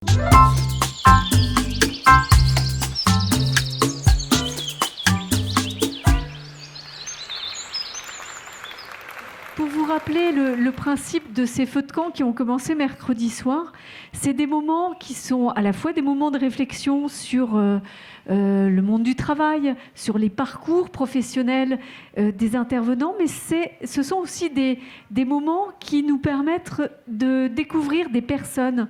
Pour vous rappeler le principe de ces feux de camp qui ont commencé mercredi soir, c'est des moments qui sont à la fois des moments de réflexion sur le monde du travail, sur les parcours professionnels des intervenants, mais ce sont aussi des moments qui nous permettent de découvrir des personnes,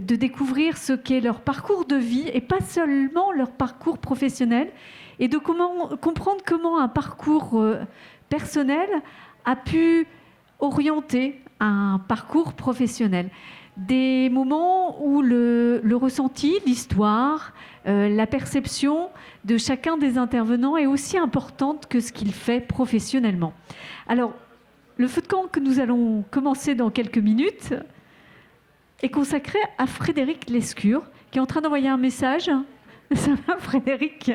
de découvrir ce qu'est leur parcours de vie et pas seulement leur parcours professionnel, et de comprendre comment un parcours personnel a pu orienter un parcours professionnel. Des moments où le ressenti, l'histoire, la perception de chacun des intervenants est aussi importante que ce qu'il fait professionnellement. Alors, le feu de camp que nous allons commencer dans quelques minutes est consacré à Frédéric Lescure, qui est en train d'envoyer un message. Ça va, Frédéric ?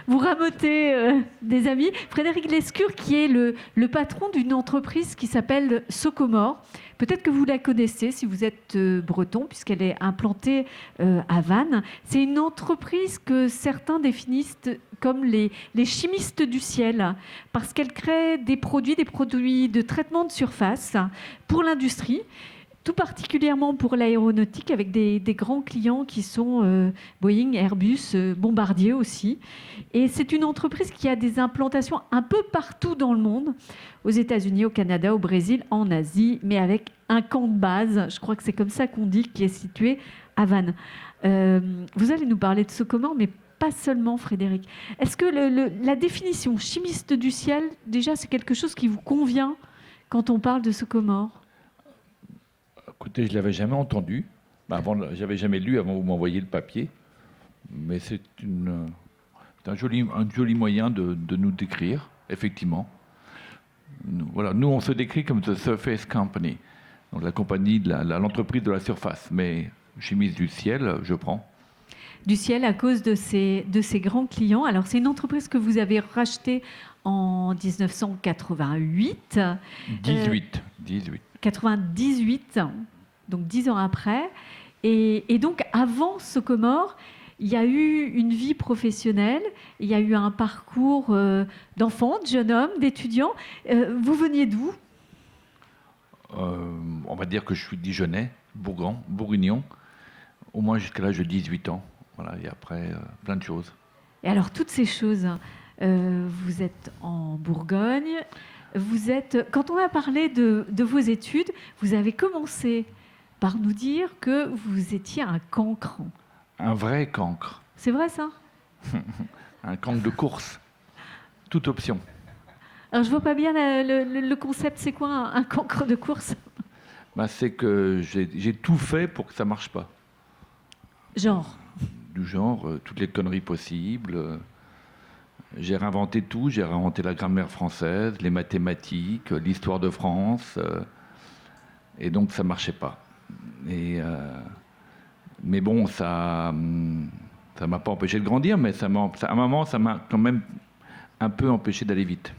Vous ramotez des amis. Frédéric Lescure, qui est le patron d'une entreprise qui s'appelle Socomore. Peut-être que vous la connaissez si vous êtes breton, puisqu'elle est implantée à Vannes. C'est une entreprise que certains définissent comme les chimistes du ciel, parce qu'elle crée des produits de traitement de surface pour l'industrie, tout particulièrement pour l'aéronautique, avec des grands clients qui sont Boeing, Airbus, Bombardier aussi. Et c'est une entreprise qui a des implantations un peu partout dans le monde, aux États-Unis, au Canada, au Brésil, en Asie, mais avec un camp de base, je crois que c'est comme ça qu'on dit, qui est situé à Vannes. Vous allez nous parler de Socomore, mais pas seulement, Frédéric. Est-ce que la définition chimiste du ciel, déjà, c'est quelque chose qui vous convient quand on parle de Socomore ? Écoutez, je ne l'avais jamais entendu. J'avais jamais lu avant que vous m'envoyiez le papier. Mais c'est un joli moyen de nous décrire, effectivement. Nous, on se décrit comme The Surface Company, donc la compagnie, l'entreprise de la surface. Mais chimiste du ciel, je prends. Du ciel à cause de ces grands clients. Alors, c'est une entreprise que vous avez rachetée en 1988. 98, donc 10 ans après. Et donc, avant Socomore, il y a eu une vie professionnelle, il y a eu un parcours d'enfant, de jeune homme, d'étudiant. Vous veniez d'où ? On va dire que je suis Dijonnais, bourguignon, au moins jusqu'à l'âge de 18 ans. Voilà, et après, plein de choses. Et alors, toutes ces choses, vous êtes en Bourgogne. Quand on a parlé de vos études, vous avez commencé par nous dire que vous étiez un cancre. Un vrai cancre. C'est vrai, ça ? Un cancre de course. Toute option. Alors, je vois pas bien le concept. C'est quoi un cancre de course ? C'est que j'ai tout fait pour que ça marche pas. Genre ? Du genre, toutes les conneries possibles. J'ai réinventé tout. J'ai réinventé la grammaire française, les mathématiques, l'histoire de France. Et donc, ça marchait pas. Mais bon, ça m'a pas empêché de grandir, mais à un moment, ça m'a quand même un peu empêché d'aller vite.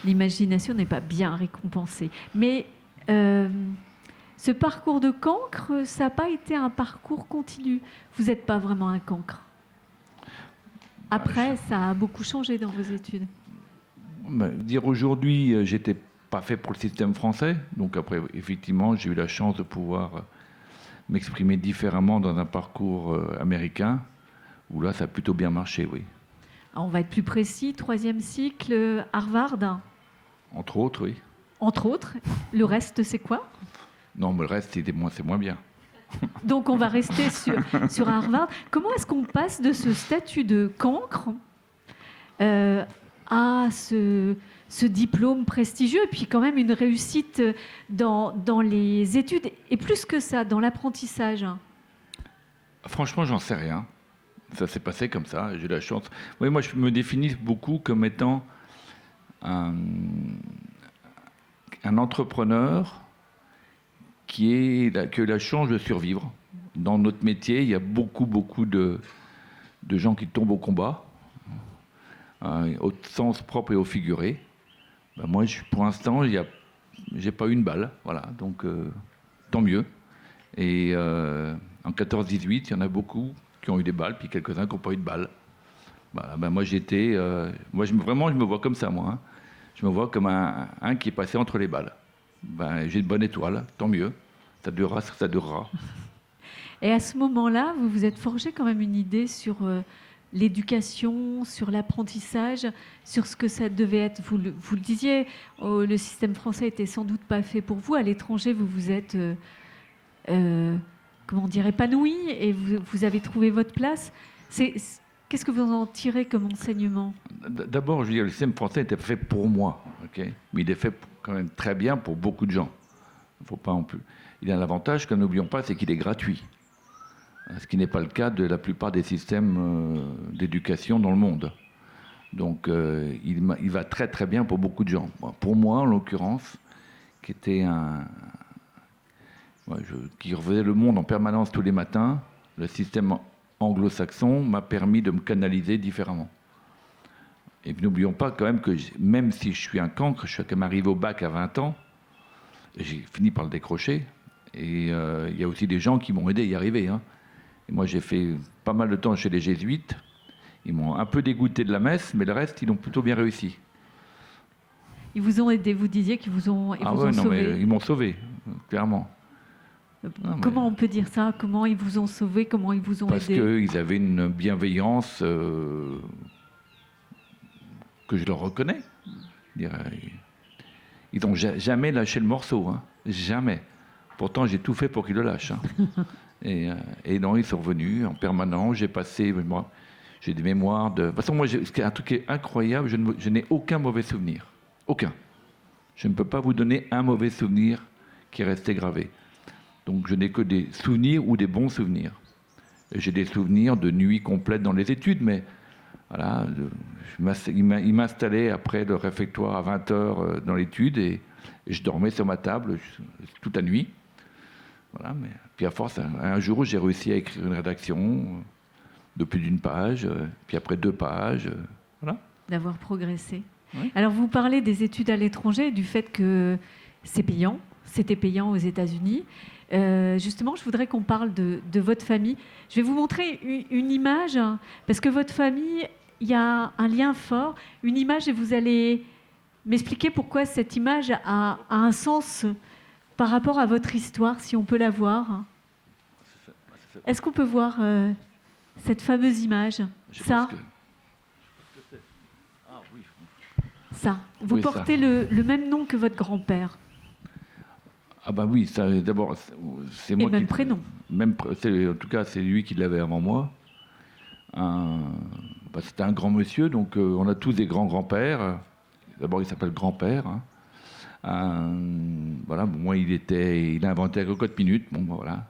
L'imagination n'est pas bien récompensée. Mais ce parcours de cancre, ça n'a pas été un parcours continu. Vous n'êtes pas vraiment un cancre. Après, ça a beaucoup changé dans vos études. Dire aujourd'hui, j'étais pas fait pour le système français. Donc après, effectivement, j'ai eu la chance de pouvoir m'exprimer différemment dans un parcours américain, où là, ça a plutôt bien marché, oui. On va être plus précis, 3e cycle, Harvard. Entre autres, oui. Entre autres. Le reste, c'est quoi ? Non, mais le reste, c'est moins bien. Donc, on va rester sur Harvard. Comment est-ce qu'on passe de ce statut de cancre à ce diplôme prestigieux, et puis quand même une réussite dans les études, et plus que ça, dans l'apprentissage ? Franchement, j'en sais rien. Ça s'est passé comme ça, j'ai eu la chance. Oui, moi, je me définis beaucoup comme étant un entrepreneur qui a eu la chance de survivre. Dans notre métier, il y a beaucoup de gens qui tombent au combat, au sens propre et au figuré. Moi, pour l'instant, j'ai pas eu une balle, voilà. Donc, tant mieux. Et En 14-18, il y en a beaucoup qui ont eu des balles, puis quelques-uns qui n'ont pas eu de balles. Voilà, ben moi, je me vois comme ça, moi. Hein. Je me vois comme un qui est passé entre les balles. Ben, j'ai une bonne étoile, tant mieux. Ça durera ce que ça durera. Et à ce moment-là, vous vous êtes forgé quand même une idée sur l'éducation, sur l'apprentissage, sur ce que ça devait être. Vous le disiez, le système français était sans doute pas fait pour vous. À l'étranger, vous vous êtes, comment dire, épanoui et vous avez trouvé votre place. Qu'est-ce que vous en tirez comme enseignement? D'abord, je veux dire, le système français était fait pour moi, ok, mais il est fait quand même très bien pour beaucoup de gens. Il faut pas non plus. Il a l'avantage que n'oublions pas, c'est qu'il est gratuit. Ce qui n'est pas le cas de la plupart des systèmes d'éducation dans le monde. Donc, il va très très bien pour beaucoup de gens. Pour moi, en l'occurrence, qui était qui refaisait le monde en permanence tous les matins, le système anglo-saxon m'a permis de me canaliser différemment. Et n'oublions pas quand même que même si je suis un cancre, je suis quand même arrivé au bac à 20 ans, j'ai fini par le décrocher. Et il y a aussi des gens qui m'ont aidé à y arriver. Hein. Et moi, j'ai fait pas mal de temps chez les jésuites. Ils m'ont un peu dégoûté de la messe, mais le reste, ils l'ont plutôt bien réussi. Ils vous ont aidé, vous disiez qu'ils vous ont, sauvé. Mais ils m'ont sauvé, clairement. Comment on peut dire ça? Comment ils vous ont sauvé? Comment ils vous ont aidé? Parce qu'ils avaient une bienveillance que je leur reconnais. Ils n'ont jamais lâché le morceau, hein. Jamais. Pourtant, j'ai tout fait pour qu'ils le lâchent. Hein. Et non, ils sont revenus en permanence. J'ai des mémoires de... De toute façon, moi, un truc qui est incroyable, je n'ai aucun mauvais souvenir. Aucun. Je ne peux pas vous donner un mauvais souvenir qui est resté gravé. Donc, je n'ai que des souvenirs ou des bons souvenirs. Et j'ai des souvenirs de nuits complètes dans les études, mais voilà, il m'installait après le réfectoire à 20h dans l'étude et je dormais sur ma table toute la nuit. Voilà, mais puis à force, un jour, j'ai réussi à écrire une rédaction de plus d'une page, puis après 2 pages, voilà. D'avoir progressé. Oui. Alors, vous parlez des études à l'étranger, du fait que c'est payant, c'était payant aux États-Unis. Justement, je voudrais qu'on parle de votre famille. Je vais vous montrer une image, parce que votre famille, il y a un lien fort, une image, et vous allez m'expliquer pourquoi cette image a un sens par rapport à votre histoire, si on peut la voir. Est-ce qu'on peut voir cette fameuse image? Ça, ça. Vous portez le même nom que votre grand-père. Ah bah oui, ça, d'abord, c'est moi qui... Et même prénom. En tout cas, c'est lui qui l'avait avant moi. C'était un grand monsieur, donc on a tous des grands-grands-pères. D'abord, il s'appelle grand-père. Hein. Voilà, bon, moi, il a inventé la cocotte minute. Bon, voilà.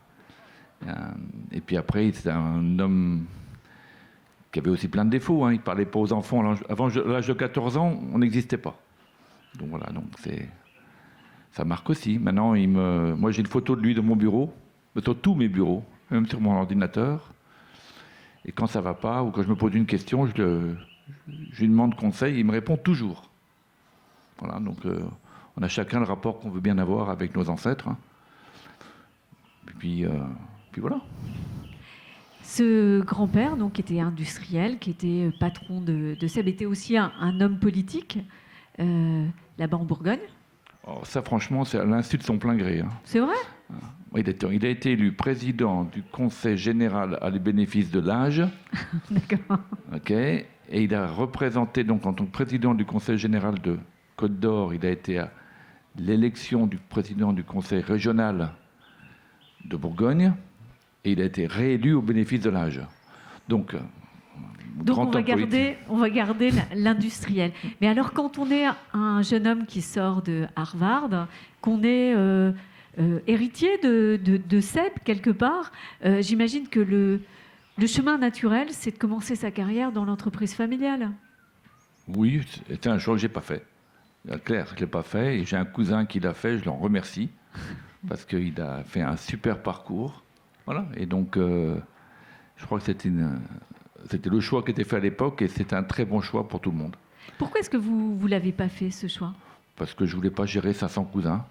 Et puis après, c'était un homme qui avait aussi plein de défauts. Hein. Il ne parlait pas aux enfants. Avant l'âge de 14 ans, on n'existait pas. Donc voilà, ça marque aussi. Maintenant, moi, j'ai une photo de lui dans mon bureau, sur tous mes bureaux, même sur mon ordinateur. Et quand ça ne va pas, ou quand je me pose une question, je lui demande conseil, il me répond toujours. Voilà, donc on a chacun le rapport qu'on veut bien avoir avec nos ancêtres. Hein. Et puis voilà. Ce grand-père, donc, qui était industriel, qui était patron de SEB, était aussi un homme politique, là-bas en Bourgogne. Alors ça, franchement, c'est à l'insu de son plein gré. Hein. C'est vrai ? Il a été élu président du Conseil général à les bénéfices de l'âge. D'accord. Ok. Et il a représenté, donc, en tant que président du Conseil général de Côte d'Or, il a été à l'élection du président du Conseil régional de Bourgogne. Et il a été réélu au bénéfice de l'âge. Donc on va garder l'industriel. Mais alors, quand on est un jeune homme qui sort de Harvard, qu'on est héritier de SEB quelque part, j'imagine que le chemin naturel, c'est de commencer sa carrière dans l'entreprise familiale. Oui, c'est un choix que je n'ai pas fait. Claire, je ne l'ai pas fait. Et j'ai un cousin qui l'a fait, je l'en remercie, parce qu'il a fait un super parcours. Voilà. Et donc, je crois que c'était le choix qui était fait à l'époque et c'était un très bon choix pour tout le monde. Pourquoi est-ce que vous ne l'avez pas fait, ce choix ? Parce que je ne voulais pas gérer 500 cousins.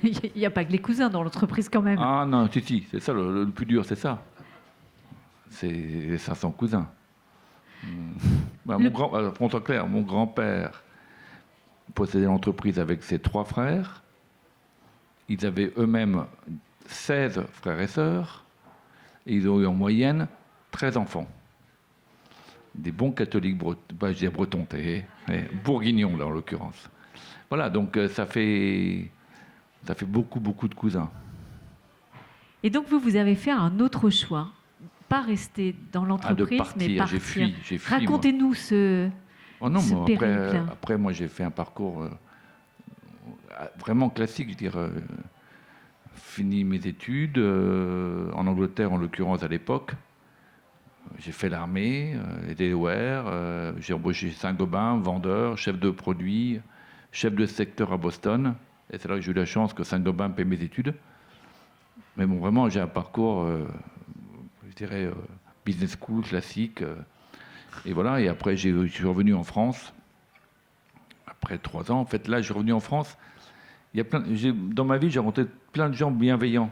Il n'y a pas que les cousins dans l'entreprise quand même. Ah non, si, c'est ça, le plus dur, c'est ça. C'est les 500 cousins. Bah, pour être clair, mon grand-père possédait l'entreprise avec ses 3 frères. Ils avaient eux-mêmes 16 frères et sœurs. Et ils ont eu en moyenne 13 enfants. Des bons catholiques je dis bretons, bourguignons là en l'occurrence. Voilà, donc ça fait beaucoup de cousins. Et donc vous avez fait un autre choix, pas rester dans l'entreprise, mais partir. J'ai fui. Racontez-nous ce périple. Après, moi j'ai fait un parcours vraiment classique, je dirais. Fini mes études en Angleterre, en l'occurrence à l'époque. J'ai fait l'armée, les Delaware, j'ai embauché Saint-Gobain, vendeur, chef de produit, chef de secteur à Boston. Et c'est là que j'ai eu la chance que Saint-Gobain paie mes études. Mais bon, vraiment, j'ai un parcours, je dirais, business school classique. Et voilà, et après, je suis revenu en France. Après 3 ans, en fait, là, je suis revenu en France. Dans ma vie, j'ai rencontré plein de gens bienveillants.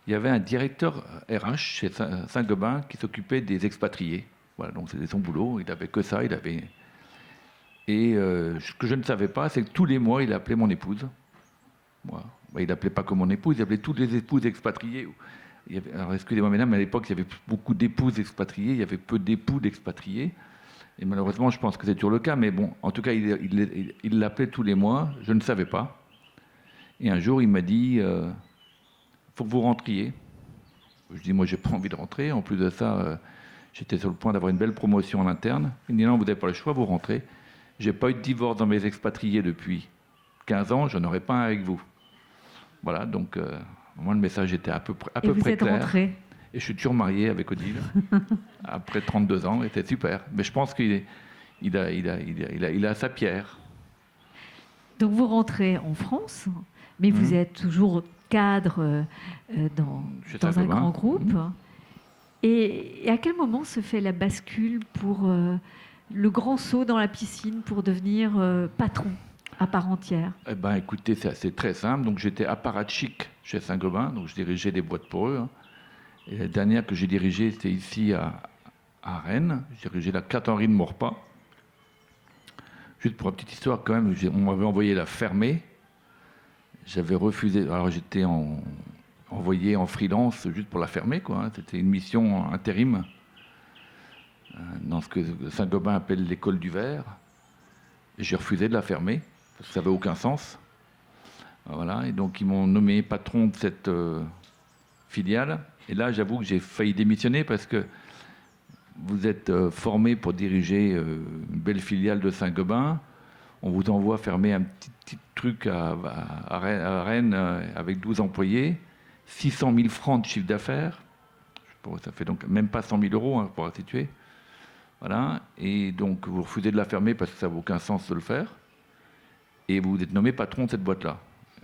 Il y avait un directeur RH chez Saint-Gobain qui s'occupait des expatriés. Voilà, donc c'était son boulot. Il n'avait que ça. Et ce que je ne savais pas, c'est que tous les mois, il appelait mon épouse. Moi. Il n'appelait pas que mon épouse, il appelait toutes les épouses expatriées. Alors, excusez-moi, mesdames, mais à l'époque, il y avait beaucoup d'épouses expatriées, il y avait peu d'époux d'expatriés. Et malheureusement, je pense que c'est toujours le cas. Mais bon, en tout cas, il l'appelait tous les mois. Je ne savais pas. Et un jour, il m'a dit faut que vous rentriez. Je dis moi, j'ai pas envie de rentrer. En plus de ça, j'étais sur le point d'avoir une belle promotion en interne. Il me dit non, vous n'avez pas le choix, vous rentrez. J'ai pas eu de divorce dans mes expatriés depuis 15 ans, je n'en aurai pas un avec vous. Voilà, donc moi, le message était à peu près clair. Et vous êtes rentré. Et je suis toujours marié avec Odile, après 32 ans, et c'était super. Mais je pense qu'il a sa pierre. Donc vous rentrez en France, mais vous êtes toujours cadre dans un grand groupe. Et à quel moment se fait la bascule pour le grand saut dans la piscine pour devenir patron à part entière? Eh ben, écoutez, c'est très simple. Donc j'étais apparatchik chez Saint-Gobain, donc je dirigeais des boîtes pour eux. Hein. Et la dernière que j'ai dirigée, c'était ici à Rennes. Je dirigeais la 4 Henri de Maurepas. Juste pour une petite histoire quand même, on m'avait envoyé la fermer. J'avais refusé. Alors j'étais envoyé en freelance juste pour la fermer, quoi. C'était une mission intérim dans ce que Saint-Gobain appelle l'école du verre. Et j'ai refusé de la fermer parce que ça n'avait aucun sens. Voilà. Et donc ils m'ont nommé patron de cette filiale. Et là, j'avoue que j'ai failli démissionner parce que vous êtes formé pour diriger une belle filiale de Saint-Gobain. On vous envoie fermer un petit truc à Rennes avec 12 employés, 600 000 francs de chiffre d'affaires. Ça fait donc même pas 100 000 euros hein, pour la situer. Voilà. Et donc vous refusez de la fermer parce que ça n'a aucun sens de le faire. Et vous êtes nommé patron de cette boîte-là.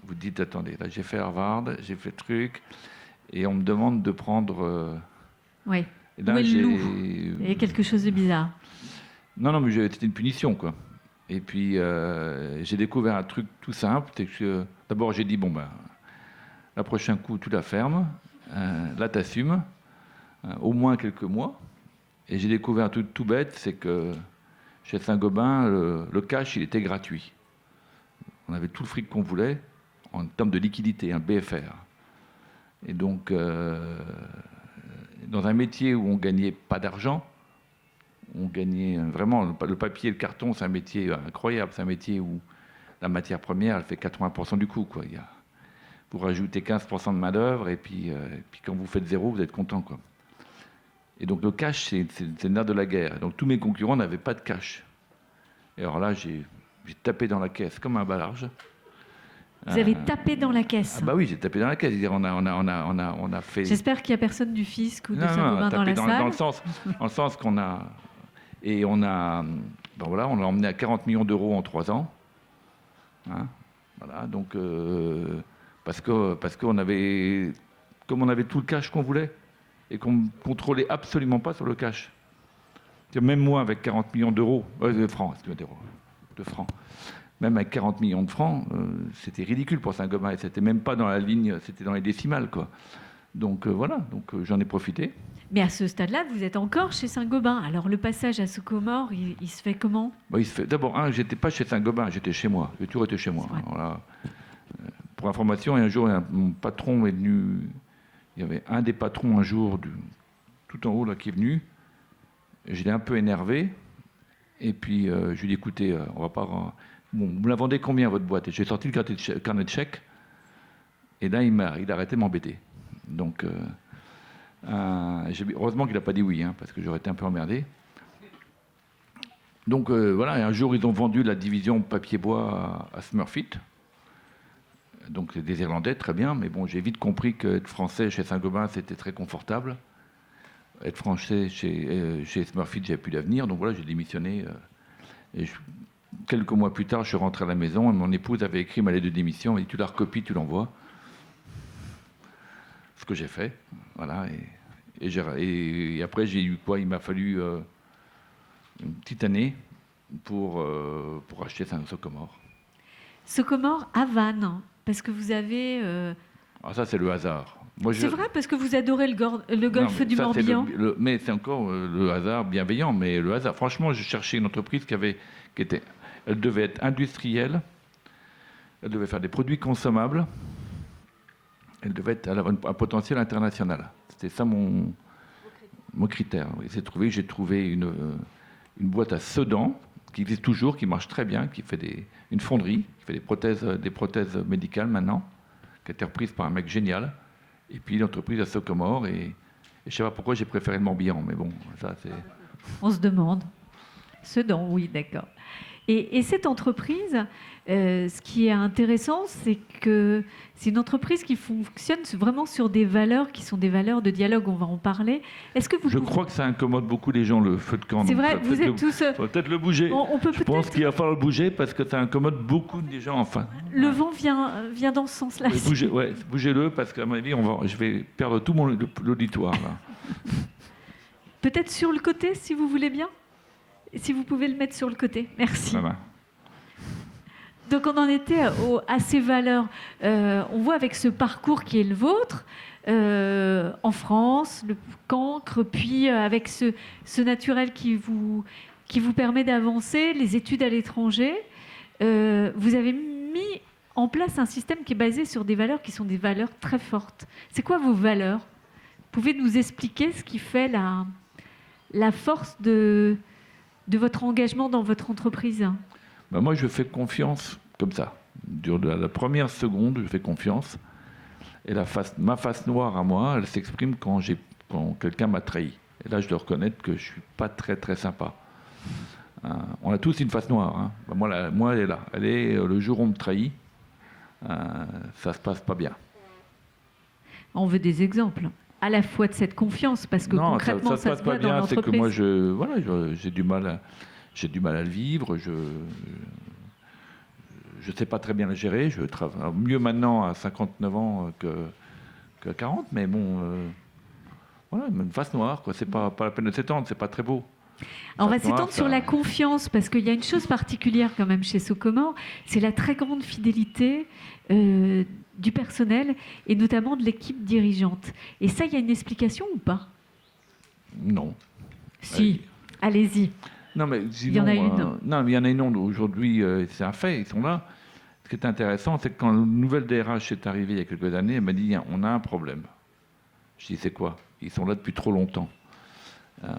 Vous dites, attendez, là j'ai fait Harvard, j'ai fait truc, et on me demande de prendre... Oui. Et là, il y a quelque chose de bizarre. Non, mais c'était une punition, quoi. Et puis, j'ai découvert un truc tout simple. D'abord, j'ai dit, bon, ben, la prochain coup, tu la fermes. Là, tu assumes. Au moins quelques mois. Et j'ai découvert un truc tout bête, c'est que chez Saint-Gobain, le cash, il était gratuit. On avait tout le fric qu'on voulait en termes de liquidité, un BFR. Et donc, dans un métier où on gagnait pas d'argent, on gagnait vraiment, le papier et le carton, c'est un métier incroyable. C'est un métier où la matière première, elle fait 80% du coût, quoi. Vous rajoutez 15% de main-d'œuvre, et puis quand vous faites zéro, vous êtes content, quoi. Et donc le cash, c'est le nerf de la guerre. Et donc tous mes concurrents n'avaient pas de cash. Et alors là, j'ai tapé dans la caisse comme un balarge. Vous avez tapé dans la caisse? Ah bah oui, j'ai tapé dans la caisse. On a fait... J'espère qu'il n'y a personne du fisc ou de Saint-Gobain dans la salle. Dans le sens qu'on a... Et on a... Ben voilà, on l'a emmené à 40 millions d'euros en 3 ans. Hein, voilà, donc... parce qu'on avait... Comme on avait tout le cash qu'on voulait, et qu'on ne contrôlait absolument pas sur le cash. Même moi, avec 40 millions d'euros... de francs, excusez-moi, de francs. même avec 40 millions de francs, c'était ridicule pour Saint-Gobain. Et c'était même pas dans la ligne, c'était dans les décimales, quoi. Donc voilà, j'en ai profité. Mais à ce stade-là, vous êtes encore chez Saint-Gobain. Alors le passage à Socomore, il se fait comment? Bah, d'abord, j'étais pas chez Saint-Gobain, j'étais chez moi. J'ai toujours été chez moi. Voilà. Pour information, et un jour, mon patron est venu. Il y avait un des patrons un jour, tout en haut, là, qui est venu. J'étais un peu énervé. Et puis, je lui ai dit, écoutez, on va pas... Bon, vous me la vendez combien, votre boîte? Et j'ai sorti le carnet de chèques. Et là, il a arrêté de m'embêter. Donc, heureusement qu'il n'a pas dit oui, hein, parce que j'aurais été un peu emmerdé. Donc, voilà, et un jour, ils ont vendu la division papier-bois à Smurfit. Donc, c'est des Irlandais, très bien. Mais bon, j'ai vite compris qu'être français chez Saint-Gobain, c'était très confortable. Être français chez Smurfit, j'avais plus d'avenir. Donc voilà, j'ai démissionné. Quelques mois plus tard, je suis rentré à la maison et mon épouse avait écrit ma lettre de démission. Elle m'a dit, tu la recopies, tu l'envoies. Ce que j'ai fait. Voilà. Et après, j'ai eu quoi? Il m'a fallu une petite année pour acheter Socomore. Socomore à Vannes, parce que vous avez... Ah, ça, c'est le hasard. C'est vrai, parce que vous adorez le golfe du Morbihan. Mais c'est encore le hasard bienveillant. Mais le hasard, franchement, je cherchais une entreprise elle devait être industrielle, elle devait faire des produits consommables, elle devait avoir un potentiel international. C'était ça mon critère. Et j'ai trouvé une boîte à Sedan, qui existe toujours, qui marche très bien, qui fait une fonderie, qui fait des prothèses médicales maintenant, qui a été reprise par un mec génial. Et puis l'entreprise à Socomore. Et je ne sais pas pourquoi j'ai préféré le Morbihan, mais bon, ça c'est... On se demande. Sedan, oui, d'accord. Et cette entreprise, ce qui est intéressant, c'est que c'est une entreprise qui fonctionne vraiment sur des valeurs qui sont des valeurs de dialogue. On va en parler. Je crois que ça incommode beaucoup les gens, le feu de camp. C'est vrai, vous êtes tous... Il faut peut-être le bouger. Je pense qu'il va falloir le bouger parce que ça incommode beaucoup des gens. Enfin, le vent vient dans ce sens-là. Bougez-le parce qu'à mon avis, je vais perdre tout l'auditoire. Là. Peut-être sur le côté, si vous voulez bien. Si vous pouvez le mettre sur le côté. Merci. Ça va. Donc on en était à ces valeurs. On voit avec ce parcours qui est le vôtre, en France, le cancre, puis avec ce naturel qui vous permet d'avancer, les études à l'étranger. Vous avez mis en place un système qui est basé sur des valeurs qui sont des valeurs très fortes. C'est quoi vos valeurs? Vous pouvez nous expliquer ce qui fait la force de votre engagement dans votre entreprise? Ben moi, je fais confiance comme ça. De la première seconde, je fais confiance. Et ma face noire à moi, elle s'exprime quand quelqu'un m'a trahi. Et là, je dois reconnaître que je ne suis pas très, très sympa. On a tous une face noire. Hein. Ben moi, elle est là. Elle est le jour où on me trahit, ça ne se passe pas bien. On veut des exemples. À la fois de cette confiance, parce que non, concrètement, ça se voit dans l'entreprise. C'est que moi, j'ai du mal à le vivre. Je ne sais pas très bien le gérer. Je travaille mieux maintenant à 59 ans que 40, mais bon, voilà, une face noire, quoi. C'est pas la peine de s'étendre, c'est pas très beau. Alors on va s'étendre sur la confiance, parce qu'il y a une chose particulière quand même chez Socomore, c'est la très grande fidélité du personnel et notamment de l'équipe dirigeante. Et ça, il y a une explication ou pas? Non. Si, allez-y. Non, mais sinon, il y en a une. Non, mais il y en a une autre. Aujourd'hui, c'est un fait, ils sont là. Ce qui est intéressant, c'est que quand la nouvelle DRH est arrivée il y a quelques années, elle m'a dit, on a un problème. Je dis, c'est quoi? Ils sont là depuis trop longtemps.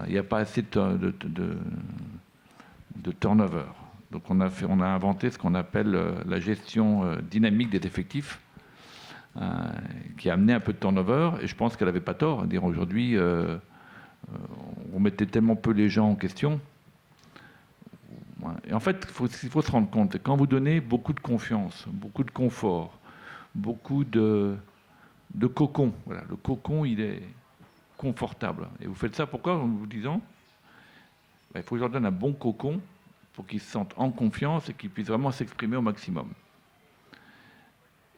Il n'y a pas assez de turnover. Donc on a inventé ce qu'on appelle la gestion dynamique des effectifs, qui a amené un peu de turnover, et je pense qu'elle n'avait pas tort. Dire aujourd'hui, on mettait tellement peu les gens en question. Et en fait, il faut se rendre compte, quand vous donnez beaucoup de confiance, beaucoup de confort, beaucoup de cocon, voilà, le cocon, il est confortable. Et vous faites ça pourquoi? En vous disant, il faut que je leur donne un bon cocon pour qu'ils se sentent en confiance et qu'ils puissent vraiment s'exprimer au maximum.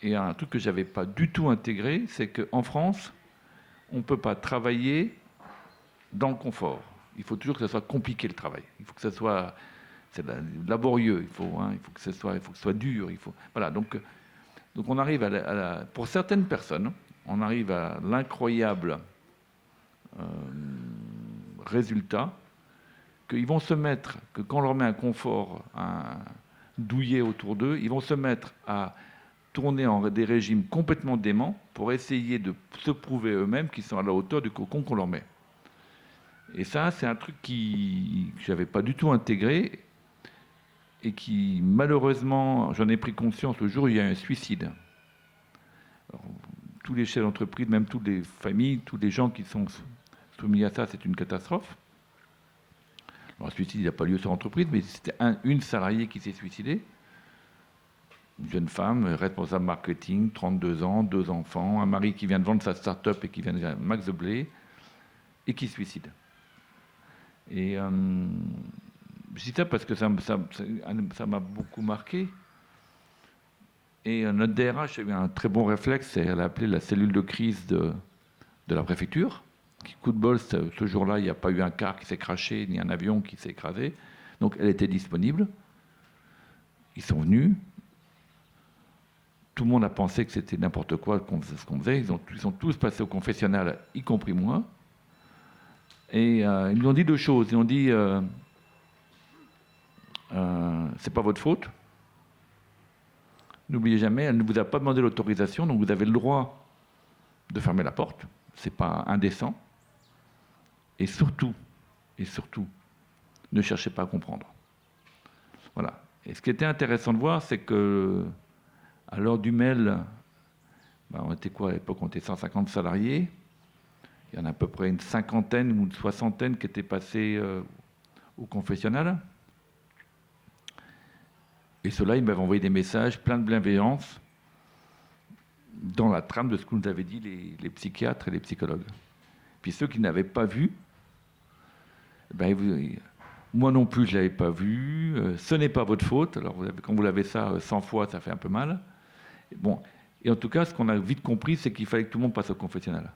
Et un truc que je n'avais pas du tout intégré, c'est qu'en France, on ne peut pas travailler dans le confort. Il faut toujours que ça soit compliqué, le travail. Il faut que ça soit c'est laborieux. Il faut que ce soit dur. Voilà. Donc on arrive pour certaines personnes, on arrive à l'incroyable résultat qu'ils vont se mettre, que quand on leur met un confort, un douillet autour d'eux, ils vont se mettre à tourner en des régimes complètement déments pour essayer de se prouver eux-mêmes qu'ils sont à la hauteur du cocon qu'on leur met. Et ça, c'est un truc que je n'avais pas du tout intégré et qui, malheureusement, j'en ai pris conscience le jour où il y a eu un suicide. Alors, tous les chefs d'entreprise, même toutes les familles, tous les gens qui sont soumis à ça, c'est une catastrophe. Alors, le suicide n'a pas lieu sur l'entreprise, mais c'était une salariée qui s'est suicidée. Une jeune femme, responsable marketing, 32 ans, 2 enfants, un mari qui vient de vendre sa start-up et qui vient de gagner un max de blé, et qui se suicide. Et je dis ça parce que ça m'a beaucoup marqué. Et notre DRH a eu un très bon réflexe, elle a appelé la cellule de crise de la préfecture. Coup de bol, ce jour-là, il n'y a pas eu un car qui s'est craché, ni un avion qui s'est écrasé. Donc elle était disponible. Ils sont venus. Tout le monde a pensé que c'était n'importe quoi ce qu'on faisait. Ils sont tous passés au confessionnal, y compris moi. Et ils nous ont dit 2 choses. Ils ont dit c'est pas votre faute. N'oubliez jamais, elle ne vous a pas demandé l'autorisation, donc vous avez le droit de fermer la porte. C'est pas indécent. Et surtout, ne cherchez pas à comprendre. Voilà. Et ce qui était intéressant de voir, c'est que à l'heure du mail, on était quoi à l'époque? On était 150 salariés. Il y en a à peu près une 50aine ou une 60aine qui étaient passés au confessionnal. Et ceux-là, ils m'avaient envoyé des messages pleins de bienveillance dans la trame de ce que nous avaient dit les psychiatres et les psychologues. Puis ceux qui n'avaient pas vu, moi non plus, je ne l'avais pas vu. Ce n'est pas votre faute. Alors, quand vous l'avez ça 100 fois, ça fait un peu mal. Bon. Et en tout cas, ce qu'on a vite compris, c'est qu'il fallait que tout le monde passe au confessionnal.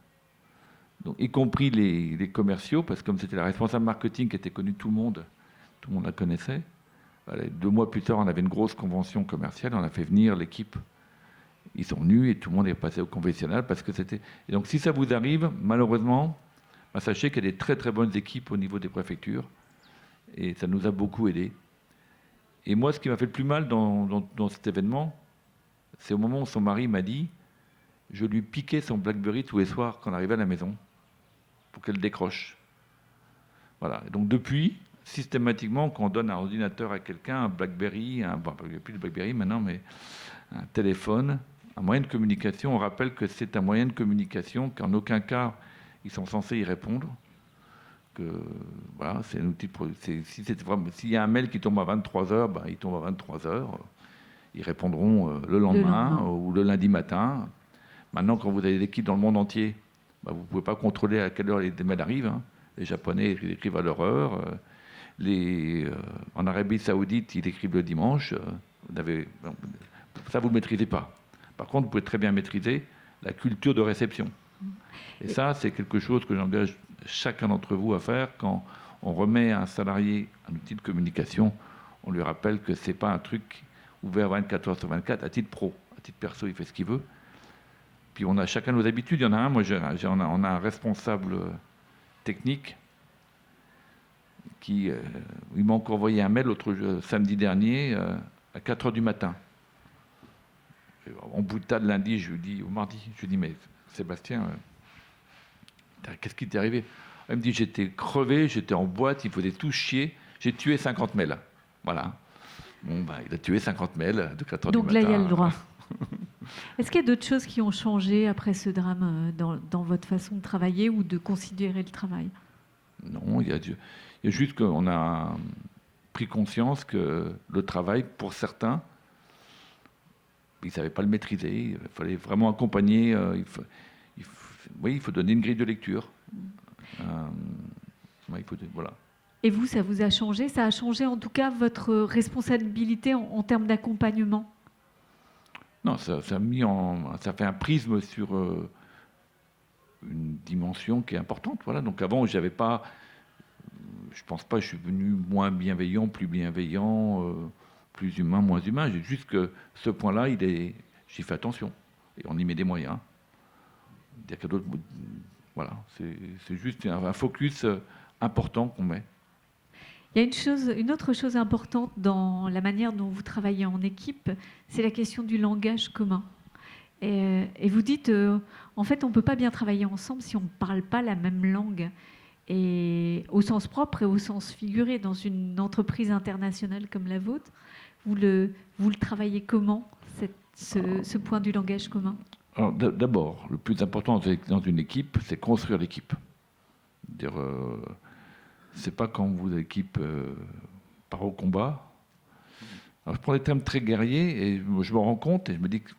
Donc, y compris les commerciaux, parce que comme c'était la responsable marketing qui était connue de tout le monde la connaissait. 2 mois plus tard, on avait une grosse convention commerciale, on a fait venir l'équipe. Ils sont venus et tout le monde est passé au confessionnal parce que c'était... Et donc si ça vous arrive, malheureusement, sachez qu'il y a des très très bonnes équipes au niveau des préfectures et ça nous a beaucoup aidés. Et moi, ce qui m'a fait le plus mal dans cet événement, c'est au moment où son mari m'a dit je lui piquais son BlackBerry tous les soirs quand on arrivait à la maison pour qu'elle décroche. Voilà. Et donc depuis, systématiquement, quand on donne un ordinateur à quelqu'un, un BlackBerry, il n'y a plus de BlackBerry maintenant, mais un téléphone, un moyen de communication, on rappelle que c'est un moyen de communication, qu'en aucun cas ils sont censés y répondre. Que voilà, c'est un outil. S'il y a un mail qui tombe à 23h, il tombe à 23h. Ils répondront le lendemain ou le lundi matin. Maintenant, quand vous avez des équipes dans le monde entier, vous ne pouvez pas contrôler à quelle heure les mails arrivent. Hein. Les Japonais écrivent à leur heure. En Arabie Saoudite, ils écrivent le dimanche. Ça, vous ne le maîtrisez pas. Par contre, vous pouvez très bien maîtriser la culture de réception. Et ça, c'est quelque chose que j'engage chacun d'entre vous à faire. Quand on remet à un salarié un outil de communication, on lui rappelle que ce n'est pas un truc ouvert 24 heures sur 24 à titre pro. À titre perso, il fait ce qu'il veut. Puis on a chacun nos habitudes. Il y en a un, on a un responsable technique qui il m'a encore envoyé un mail samedi dernier à 4 heures du matin. En boutade lundi, au mardi, je lui dis mais Sébastien, qu'est-ce qui t'est arrivé? Il me dit j'étais crevé, j'étais en boîte, il faisait tout chier, j'ai tué 50 mails. Voilà. Bon, il a tué 50 mails de 4 heures du matin. Donc là, il y a le droit. Est-ce qu'il y a d'autres choses qui ont changé après ce drame dans votre façon de travailler ou de considérer le travail? Non, il y a juste qu'on a pris conscience que le travail, pour certains, ils ne savaient pas le maîtriser. Il fallait vraiment accompagner. Il faut donner une grille de lecture. Voilà. Et vous, ça vous a changé? Ça a changé en tout cas votre responsabilité en termes d'accompagnement? Non, ça fait un prisme sur une dimension qui est importante. Voilà. Donc avant, j'avais pas je ne pense pas que je suis devenu moins bienveillant, plus humain, moins humain. J'ai juste que ce point-là, j'y fais attention. Et on y met des moyens. Il y a d'autres, voilà, c'est juste un focus important qu'on met. Il y a une autre chose importante dans la manière dont vous travaillez en équipe, c'est la question du langage commun. Et vous dites, en fait, on ne peut pas bien travailler ensemble si on ne parle pas la même langue. Et au sens propre et au sens figuré, dans une entreprise internationale comme la vôtre, vous le travaillez comment, ce point du langage commun? Alors, d'abord, le plus important dans une équipe, c'est construire l'équipe. C'est pas quand vous l'équipe part au combat. Alors, je prends des termes très guerriers et je me rends compte et je me dis que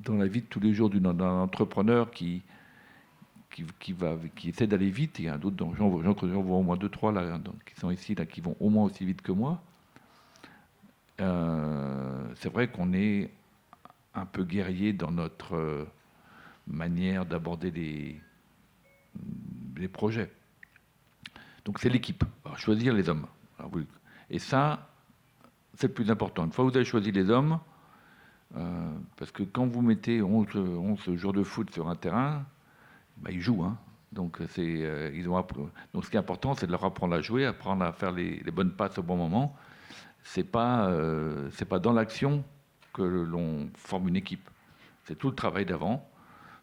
dans la vie de tous les jours d'un entrepreneur qui essaie d'aller vite, il y a d'autres, j'en vois au moins 2-3 là, qui sont ici, là, qui vont au moins aussi vite que moi. C'est vrai qu'on est un peu guerrier dans notre manière d'aborder les projets. Donc c'est l'équipe. Alors, choisir les hommes. Et ça, c'est le plus important. Une fois que vous avez choisi les hommes, parce que quand vous mettez 11 joueurs de foot sur un terrain, bah, ils jouent. Hein. Donc, donc ce qui est important, c'est de leur apprendre à jouer, apprendre à faire les bonnes passes au bon moment. C'est pas dans l'action que l'on forme une équipe. C'est tout le travail d'avant.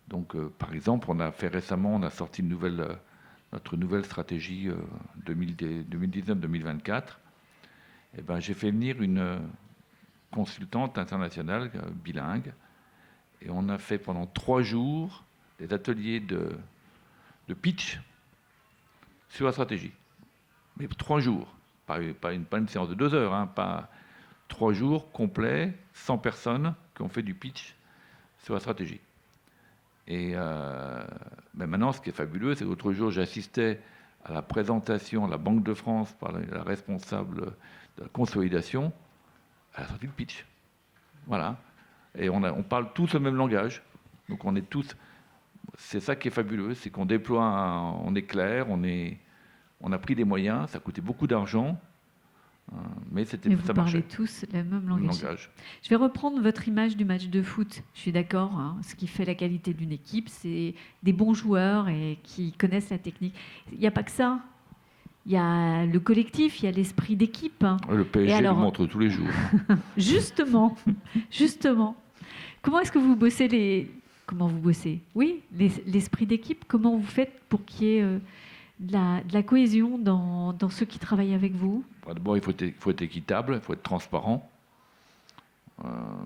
Donc, par exemple, on a sorti notre nouvelle stratégie 2019-2024. Et ben, j'ai fait venir une consultante internationale bilingue, et on a fait pendant 3 jours des ateliers de pitch sur la stratégie. Mais 3 jours, pas une séance de 2 heures, hein, pas 3 jours complets, 100 personnes qui ont fait du pitch sur la stratégie. Et ben maintenant, ce qui est fabuleux, c'est qu'autre jour, j'assistais à la présentation à la Banque de France par la responsable de la consolidation. Elle a sorti le pitch. Voilà. Et on parle tous le même langage. Donc on est tous... C'est ça qui est fabuleux, c'est qu'on déploie, on est clair, on a pris des moyens, ça a coûté beaucoup d'argent, mais ça marchait. Vous parlez tous le même langage. Je vais reprendre votre image du match de foot. Je suis d'accord, hein, ce qui fait la qualité d'une équipe, c'est des bons joueurs et qui connaissent la technique. Il n'y a pas que ça. Il y a le collectif, il y a l'esprit d'équipe. Le PSG le montre tous les jours. Justement. Comment est-ce que vous bossez Comment vous bossez? Oui, l'esprit d'équipe. Comment vous faites pour qu'il y ait de la cohésion dans ceux qui travaillent avec vous? D'abord, il faut être équitable, il faut être transparent.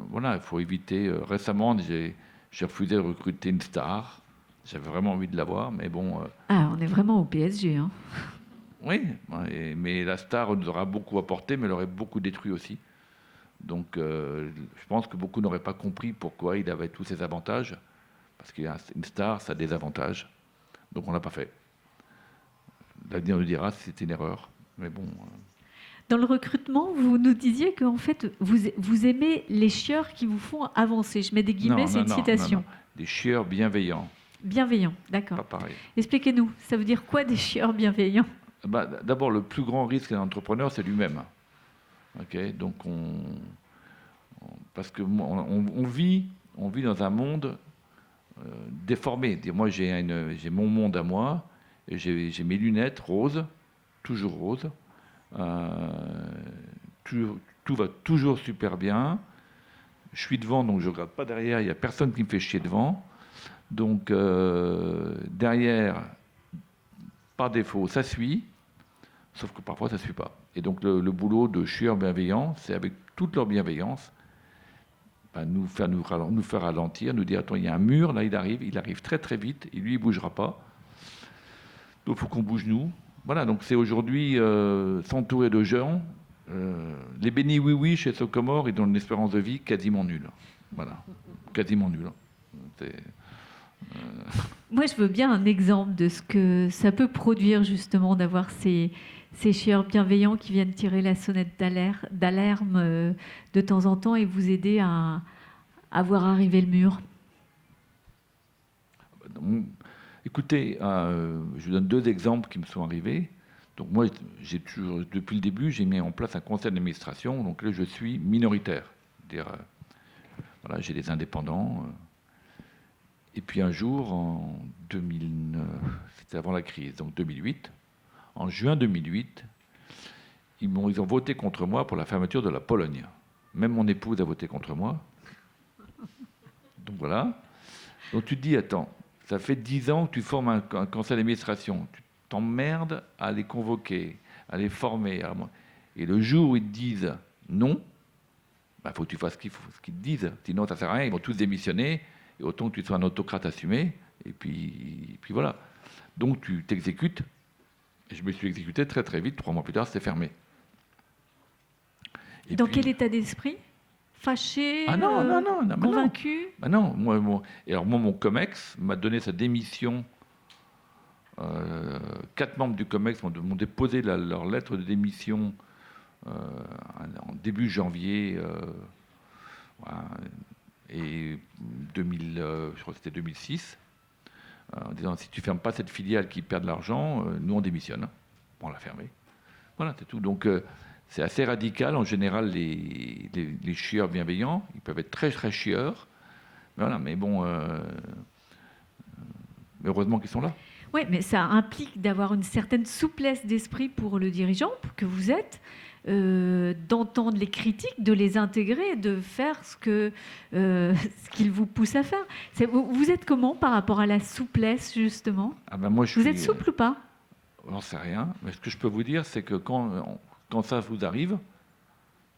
Voilà, il faut éviter... récemment, j'ai refusé de recruter une star. J'avais vraiment envie de l'avoir, mais bon... on est vraiment au PSG, hein. Oui, mais la star nous aura beaucoup apporté, mais elle aurait beaucoup détruit aussi. Donc, je pense que beaucoup n'auraient pas compris pourquoi il avait tous ces avantages. Parce qu'une star, ça a des avantages. Donc, on ne l'a pas fait. L'avenir nous dira si c'était une erreur. Mais bon... Dans le recrutement, vous nous disiez qu'en fait, vous aimez les chieurs qui vous font avancer. Je mets des guillemets, c'est une citation. Non. Des chieurs bienveillants. Bienveillants, d'accord. Pas pareil. Expliquez-nous, ça veut dire quoi des chieurs bienveillants? D'abord, le plus grand risque d'un entrepreneur, c'est lui-même. Okay, donc, parce que on vit dans un monde déformé. Moi, j'ai mon monde à moi, et j'ai mes lunettes roses, toujours roses. Tout va toujours super bien. Je suis devant, donc je ne regarde pas derrière. Il n'y a personne qui me fait chier devant. Donc, derrière, par défaut, ça suit. Sauf que parfois, ça ne suit pas. Et donc, le boulot de chieur bienveillant, c'est avec toute leur bienveillance, nous faire ralentir, nous dire, attends, il y a un mur, là, il arrive très très vite, et lui, il ne bougera pas. Donc, il faut qu'on bouge nous. Voilà, donc c'est aujourd'hui s'entourer de gens. Les bénis oui chez Socomore, ils ont une espérance de vie quasiment nulle. Voilà, quasiment nulle. Moi, je veux bien un exemple de ce que ça peut produire, justement, d'avoir ces chieurs bienveillants qui viennent tirer la sonnette d'alarme de temps en temps et vous aider à voir arriver le mur. Écoutez, je vous donne 2 exemples qui me sont arrivés. Donc moi, depuis le début, j'ai mis en place un conseil d'administration. Donc là, je suis minoritaire. C'est-à-dire, voilà, j'ai des indépendants. Et puis un jour, en 2009, c'était avant la crise, donc 2008, en juin 2008, ils ont voté contre moi pour la fermeture de la Pologne. Même mon épouse a voté contre moi. Donc voilà. Donc tu te dis, attends, ça fait 10 ans que tu formes un conseil d'administration. Tu t'emmerdes à les convoquer, à les former. Et le jour où ils te disent non, il faut que tu fasses ce qu'ils te disent. Sinon, ça ne sert à rien, ils vont tous démissionner. Et autant que tu sois un autocrate assumé. Et puis voilà. Donc tu t'exécutes. Et je me suis exécuté très très vite. 3 mois plus tard, c'était fermé. Et Dans puis, quel état d'esprit? Fâché? Non, convaincu? Non. Et alors moi, mon COMEX m'a donné sa démission. 4 membres du COMEX m'ont déposé leur lettre de démission en début janvier. Voilà, et 2000, je crois que c'était 2006, en disant si tu fermes pas cette filiale qui perd de l'argent, nous on démissionne. Bon, on l'a fermée. Voilà, c'est tout. Donc c'est assez radical. En général, les chieurs bienveillants, ils peuvent être très très chieurs. Voilà, mais bon, heureusement qu'ils sont là. Oui, mais ça implique d'avoir une certaine souplesse d'esprit pour le dirigeant que vous êtes, d'entendre les critiques, de les intégrer, de faire ce qu'il vous pousse à faire. Vous êtes comment par rapport à la souplesse, justement? Moi, vous êtes souple ou pas? J'en sais rien. Mais ce que je peux vous dire, c'est que quand ça vous arrive,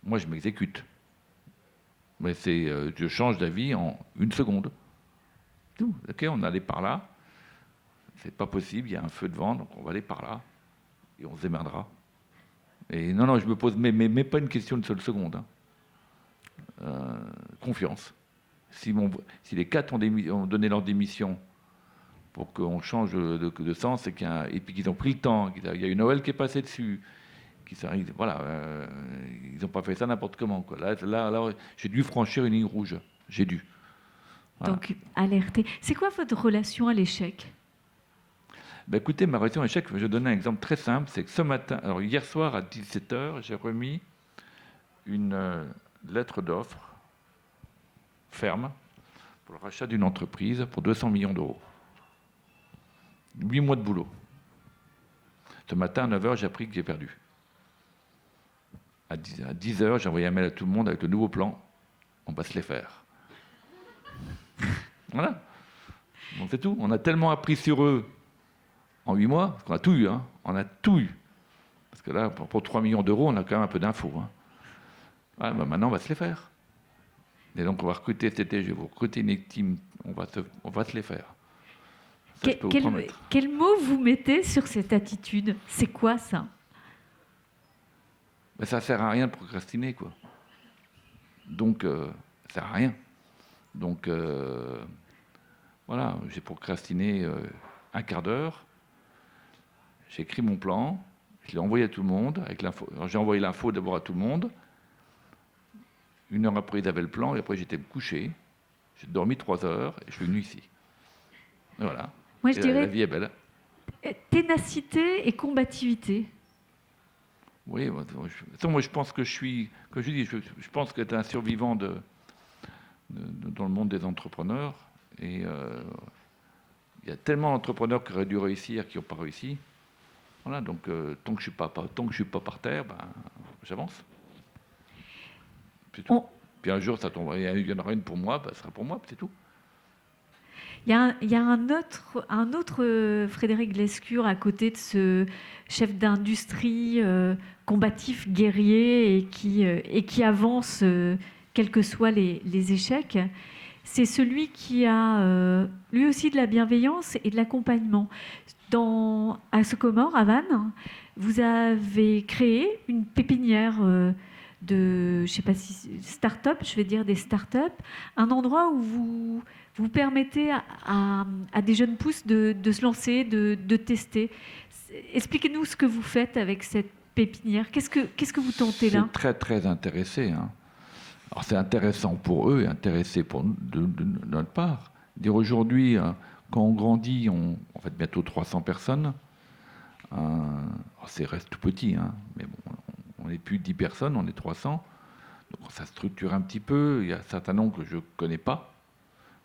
moi, je m'exécute. Mais je change d'avis en 1 seconde. Tout. Ok, on allait par là. C'est pas possible, il y a un feu de vent, donc on va aller par là. Et on se démerdera. Et non, je me pose mais pas une question de seule seconde. Confiance. Si les 4 ont donné leur démission pour qu'on change de sens, et puis qu'ils ont pris le temps, qu'il y a une Noël qui est passée dessus, voilà, ils n'ont pas fait ça n'importe comment. Quoi. Là, j'ai dû franchir une ligne rouge. J'ai dû. Voilà. Donc, alerter. C'est quoi votre relation à l'échec? Écoutez, ma relation à l'échec, je vais donner un exemple très simple, c'est que ce matin, alors hier soir à 17h, j'ai remis une lettre d'offre ferme pour le rachat d'une entreprise pour 200 millions d'euros. 8 mois de boulot. Ce matin, à 9h, j'ai appris que j'ai perdu. À 10h, j'ai envoyé un mail à tout le monde avec le nouveau plan. On va se les faire. Voilà. Bon, c'est tout. On a tellement appris sur eux en 8 mois, parce qu'on a tout eu. Hein. On a tout eu. Parce que là, pour 3 millions d'euros, on a quand même un peu d'infos. Hein. Voilà, maintenant, on va se les faire. Et donc, on va recruter cet été, je vais vous recruter une team, on va se les faire. Ça, quel mot vous mettez sur cette attitude? C'est quoi ça? Ça ne sert à rien de procrastiner, quoi. Donc, ça ne sert à rien. Donc, voilà, j'ai procrastiné un quart d'heure. J'ai écrit mon plan, je l'ai envoyé à tout le monde. J'ai envoyé l'info d'abord à tout le monde. 1 heure après, ils avaient le plan, et après, j'étais couché. J'ai dormi 3 heures, et je suis venu ici. Et voilà. Moi, je dirais la vie est belle. Ténacité et combativité. Oui, moi, je pense que je pense qu'être un survivant dans le monde des entrepreneurs, et il y a tellement d'entrepreneurs qui auraient dû réussir, qui n'ont pas réussi. Voilà, donc tant que je suis pas par terre, j'avance. C'est tout. Puis un jour, ça tombera, il y en aura une pour moi, ça sera pour moi, c'est tout. Il y a un autre Frédéric Lescure à côté de ce chef d'industrie combatif, guerrier et qui avance quels que soient les échecs. C'est celui qui a lui aussi de la bienveillance et de l'accompagnement. À Socomore, à Vannes, vous avez créé une pépinière je ne sais pas si start-up, je vais dire des start-up, un endroit où vous permettez à des jeunes pousses de se lancer, de tester. Expliquez-nous ce que vous faites avec cette pépinière. Qu'est-ce que vous tentez là? C'est très, très intéressé. Hein. Alors, c'est intéressant pour eux et intéressé de notre part. Dire aujourd'hui, quand on grandit, on fait bientôt 300 personnes. c'est reste tout petit, hein, mais bon, on n'est plus 10 personnes, on est 300. Donc ça structure un petit peu. Il y a un certain nombre que je ne connais pas.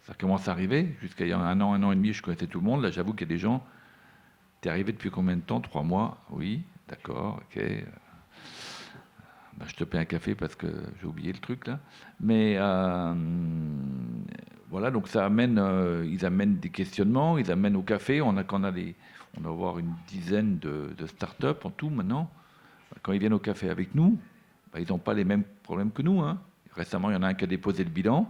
Ça commence à arriver. Jusqu'à il y a un an et demi, je connaissais tout le monde. Là, j'avoue qu'il y a des gens. T'es arrivé depuis combien de temps? 3 mois? Oui, d'accord, ok. Ben, je te paie un café parce que j'ai oublié le truc là. Mais voilà, donc ça amène, ils amènent des questionnements, ils amènent au café. On va avoir une dizaine de start-up en tout maintenant. Quand ils viennent au café avec nous, ben, ils n'ont pas les mêmes problèmes que nous, hein. Récemment, il y en a un qui a déposé le bilan.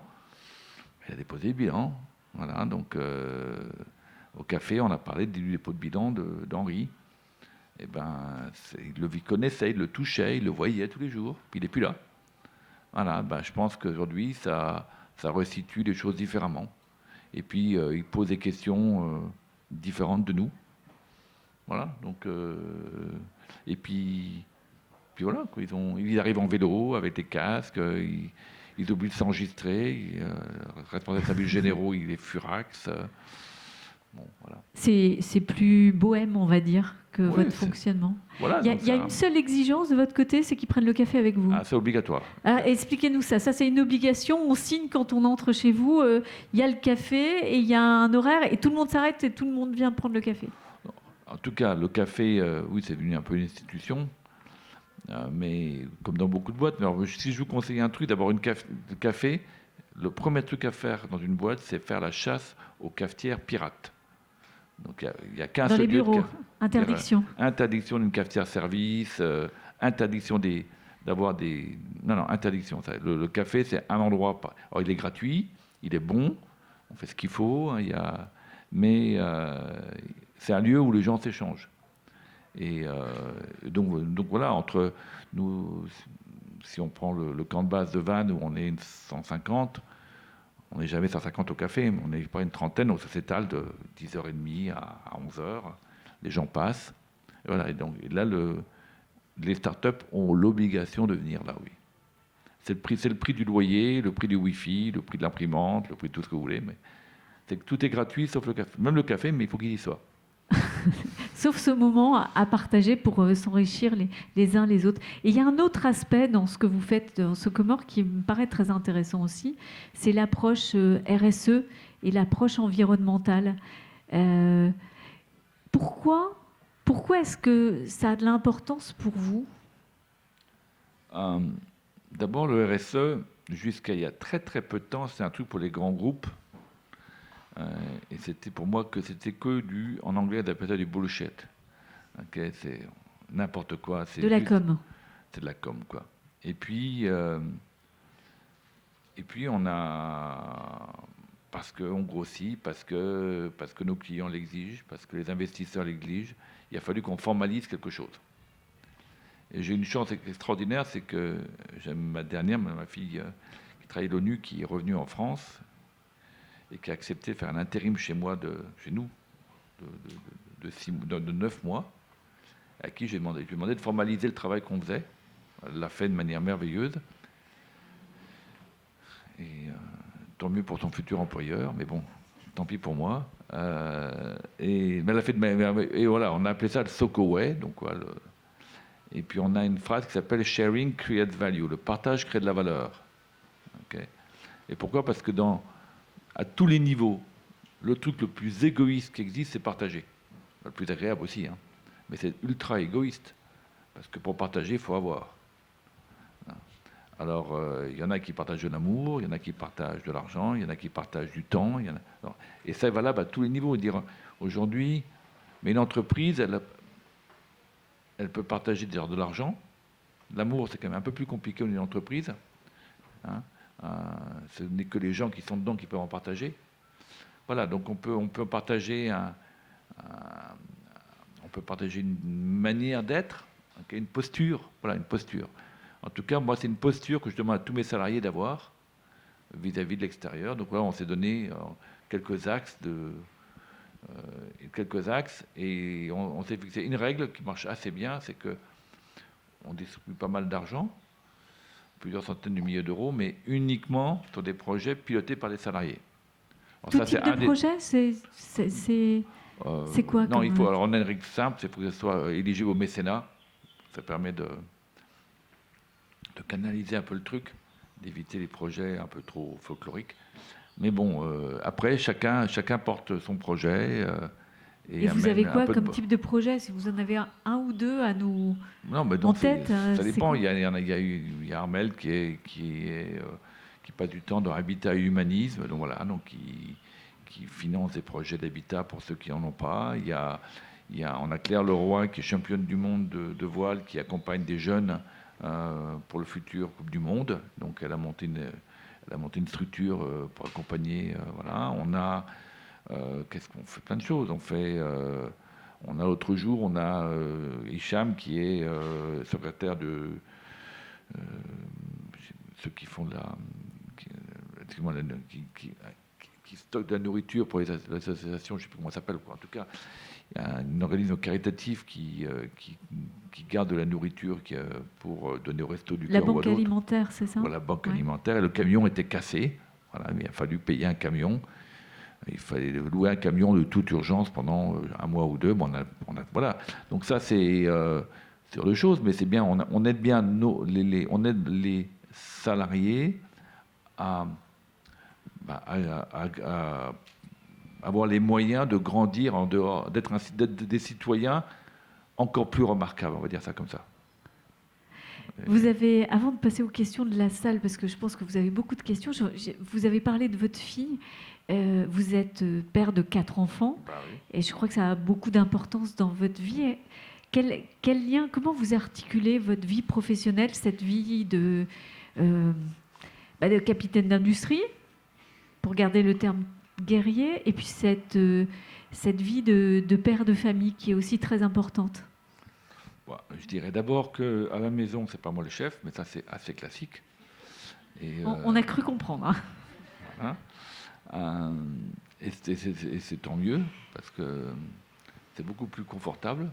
Il a déposé le bilan. Voilà, donc au café, on a parlé du dépôt de bilan d'Henri. Eh ben, il le connaissait, il le touchait, il le voyait tous les jours, puis il n'est plus là. Voilà, ben, je pense qu'aujourd'hui, ça resitue les choses différemment. Et puis, il pose des questions différentes de nous. Voilà, donc... et puis voilà, quoi, ils arrivent en vélo, avec des casques, ils oublient de s'enregistrer, le responsable des services généraux, il est furax. Bon, voilà. C'est plus bohème, on va dire, que Oui, votre fonctionnement. Voilà, Il y a une seule exigence de votre côté, c'est qu'ils prennent le café avec vous. Ah, c'est obligatoire. Ah, expliquez-nous ça. Ça, c'est une obligation. On signe quand on entre chez vous. Il y a le café et il y a un horaire et tout le monde s'arrête et tout le monde vient prendre le café. En tout cas, le café, oui, c'est devenu un peu une institution. Mais comme dans beaucoup de boîtes. Mais alors, si je vous conseille un truc, d'abord le café, le premier truc à faire dans une boîte, c'est faire la chasse aux cafetières pirates. Donc il y a qu'un Dans seul les lieu de bureaux, interdiction. interdiction d'une cafetière service, interdiction d'avoir des... Non, interdiction. Le café, c'est un endroit... Alors, il est gratuit, il est bon, on fait ce qu'il faut, hein, mais c'est un lieu où les gens s'échangent. Et donc voilà, entre nous, si on prend le camp de base de Vannes où on est 150, on n'est jamais 150 au café, mais on n'est pas une trentaine, donc ça s'étale de 10h30 à 11h. Les gens passent. Et voilà, et donc et là, les startups ont l'obligation de venir là, oui. C'est le prix du loyer, le prix du Wi-Fi, le prix de l'imprimante, le prix de tout ce que vous voulez, mais c'est que tout est gratuit sauf le café. Même le café, mais il faut qu'il y soit. Sauf ce moment à partager pour s'enrichir les uns les autres. Et il y a un autre aspect dans ce que vous faites dans Socomore qui me paraît très intéressant aussi, c'est l'approche RSE et l'approche environnementale. Pourquoi est-ce que ça a de l'importance pour vous? D'abord, le RSE, jusqu'à il y a très très peu de temps, c'est un truc pour les grands groupes. Et c'était pour moi que c'était que en anglais, on appelle ça du bullshit. Okay, c'est n'importe quoi. De la com. C'est de la com, quoi. Et puis on a, parce qu'on grossit, parce que nos clients l'exigent, parce que les investisseurs l'exigent, il a fallu qu'on formalise quelque chose. Et j'ai une chance extraordinaire, c'est que j'ai ma fille qui travaille à l'ONU, qui est revenue en France, et qui a accepté de faire un intérim chez nous, de 9 mois, à qui j'ai demandé de formaliser le travail qu'on faisait. Elle l'a fait de manière merveilleuse. Et tant mieux pour son futur employeur, mais bon, tant pis pour moi. Mais elle a fait et voilà, on a appelé ça le SocoWay. Donc, voilà, et puis on a une phrase qui s'appelle Sharing creates value. Le partage crée de la valeur. Okay. Et pourquoi? Parce que à tous les niveaux, le truc le plus égoïste qui existe, c'est partager. Le plus agréable aussi, hein. Mais c'est ultra égoïste. Parce que pour partager, il faut avoir. Alors, il y en a qui partagent de l'amour, il y en a qui partagent de l'argent, il y en a qui partagent du temps. Et ça est valable à tous les niveaux. Dire aujourd'hui, mais une entreprise, elle peut partager de l'argent. L'amour, c'est quand même un peu plus compliqué au niveau d'une entreprise. Hein. Ce n'est que les gens qui sont dedans qui peuvent en partager. Voilà, donc on peut partager une manière d'être, okay, une posture. Voilà, une posture. En tout cas, moi, c'est une posture que je demande à tous mes salariés d'avoir vis-à-vis de l'extérieur. Donc voilà, on s'est donné quelques axes et on s'est fixé une règle qui marche assez bien, c'est que on distribue pas mal d'argent, plusieurs centaines de milliers d'euros, mais uniquement sur des projets pilotés par les salariés. Alors Tout type de projet, c'est... C'est quoi Non, comme... il faut. Alors, on a une règle simple, c'est pour que ce soit éligible au mécénat. Ça permet de canaliser un peu le truc, d'éviter les projets un peu trop folkloriques. Mais bon, après, chacun porte son projet. Et vous avez quoi comme type de projet? Si vous en avez un ou deux à nous Non, mais en tête, ça dépend. quoi? Il y a Armel qui passe du temps dans Habitat et Humanisme, donc voilà, donc qui finance des projets d'habitat pour ceux qui n'en ont pas. On a Claire Leroy qui est championne du monde de voile, qui accompagne des jeunes pour le futur Coupe du Monde. Donc elle a monté une structure pour accompagner. Voilà, on a qu'est-ce qu'on fait? Plein de choses. On a l'autre jour, on a Hicham qui est secrétaire de ceux qui font de qui stockent de la nourriture pour les associations, je ne sais plus comment ça s'appelle. En tout cas, il y a un organisme caritatif qui garde de la nourriture pour donner au resto du cœur. La banque alimentaire, c'est ça? Voilà, la banque alimentaire. Et le camion était cassé. Voilà, il a fallu payer un camion. Il fallait louer un camion de toute urgence pendant un mois ou deux. Bon, voilà. Donc ça, c'est sur les choses, mais c'est bien. On aide bien on aide les salariés à avoir les moyens de grandir en dehors, d'être des citoyens encore plus remarquables, on va dire ça comme ça. Vous avez, avant de passer aux questions de la salle, parce que je pense que vous avez beaucoup de questions, vous avez parlé de votre fille. Vous êtes père de 4 enfants, Bah oui. Et je crois que ça a beaucoup d'importance dans votre vie. Quel lien, comment vous articulez votre vie professionnelle, cette vie de capitaine d'industrie, pour garder le terme guerrier, et puis cette vie de père de famille qui est aussi très importante? Bon, je dirais d'abord qu'à la maison, c'est pas moi le chef, mais ça c'est assez classique. Et, on a cru comprendre. Hein. Voilà. Et c'est tant mieux, parce que c'est beaucoup plus confortable.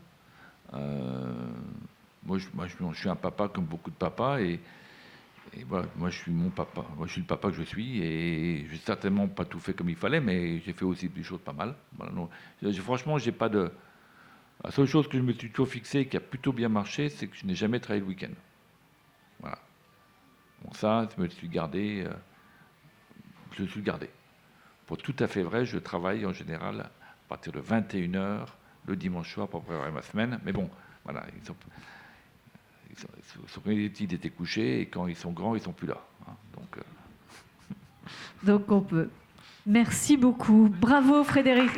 Moi, je suis un papa comme beaucoup de papas, et voilà, moi je suis mon papa. Moi je suis le papa que je suis, et j'ai certainement pas tout fait comme il fallait, mais j'ai fait aussi des choses pas mal. Voilà, donc, franchement, j'ai pas de... La seule chose que je me suis toujours fixé, qui a plutôt bien marché, c'est que je n'ai jamais travaillé le week-end. Voilà. Bon, ça, je me le suis gardé. Je le suis gardé. Pour tout à fait vrai, je travaille en général à partir de 21h le dimanche soir pour préparer ma semaine. Mais bon, voilà, quand les petits étaient couchés, et quand ils sont grands, ils sont plus là. Hein, donc on peut. Merci beaucoup. Bravo Frédéric.